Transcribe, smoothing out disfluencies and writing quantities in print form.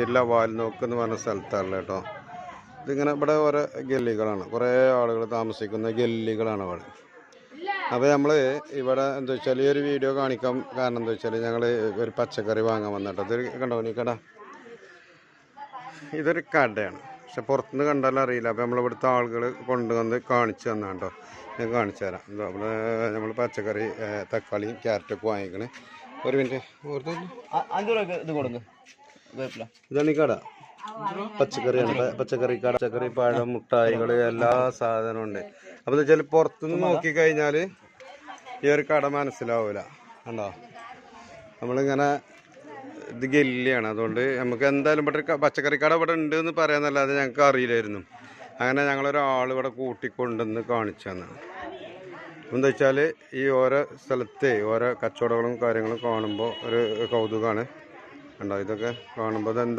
ഇല്ല വാൽനോക്ക് എന്ന് പറഞ്ഞ സ്ഥലത്താണ് കേട്ടോ. ഇതിങ്ങനെ ഇവിടെ ഓരോ ഗല്ലികളാണ്, കുറേ ആളുകൾ താമസിക്കുന്ന ഗല്ലികളാണ് ഇവിടെ. അപ്പോൾ നമ്മൾ ഇവിടെ എന്താ വെച്ചാൽ ഈ ഒരു വീഡിയോ കാണിക്കാൻ കാരണം എന്താ വെച്ചാൽ ഞങ്ങൾ ഒരു പച്ചക്കറി വാങ്ങാൻ വന്നിട്ട് ഇതൊരു കണ്ടോ ഈ കട, ഇതൊരു കടയാണ്. പക്ഷെ പുറത്തുനിന്ന് കണ്ടാലും അറിയില്ല. അപ്പോൾ നമ്മളിവിടുത്തെ ആളുകൾ കൊണ്ടുവന്ന് കാണിച്ചു തന്നാണ്ടോ, ഞാൻ കാണിച്ചു തരാം. എന്താ അവിടെ നമ്മൾ പച്ചക്കറി തക്കാളിയും ക്യാരറ്റൊക്കെ വാങ്ങിക്കണേ. ഒരു മിനിറ്റ് ഇതാണ് ഈ കട, പച്ചക്കറിയാണ്. പച്ചക്കറി കട, പച്ചക്കറി, പഴം, മുട്ടായികൾ, എല്ലാ സാധനവും ഉണ്ട്. അപ്പോൾ എന്താ വെച്ചാൽ പുറത്തുനിന്ന് നോക്കിക്കഴിഞ്ഞാൽ ഈ ഒരു കട മനസ്സിലാവില്ല. കണ്ടോ, നമ്മളിങ്ങനെ ഇത് ഗല്ലിയാണ്. അതുകൊണ്ട് നമുക്ക് എന്തായാലും ഇവിടെ പച്ചക്കറി കട ഇവിടെ ഉണ്ട് എന്ന് പറയാന്നല്ലാതെ ഞങ്ങൾക്ക് അറിയില്ലായിരുന്നു. അങ്ങനെ ഞങ്ങളൊരാൾ ഇവിടെ കൂട്ടിക്കൊണ്ടുവന്ന് കാണിച്ചു തന്നാണ്. എന്താ വെച്ചാൽ ഈ ഓരോ സ്ഥലത്തെ ഓരോ കച്ചവടങ്ങളും കാര്യങ്ങളും കാണുമ്പോൾ ഒരു കൗതുകമാണ്. കണ്ടോ, ഇതൊക്കെ കാണുമ്പോൾ എന്തായാലും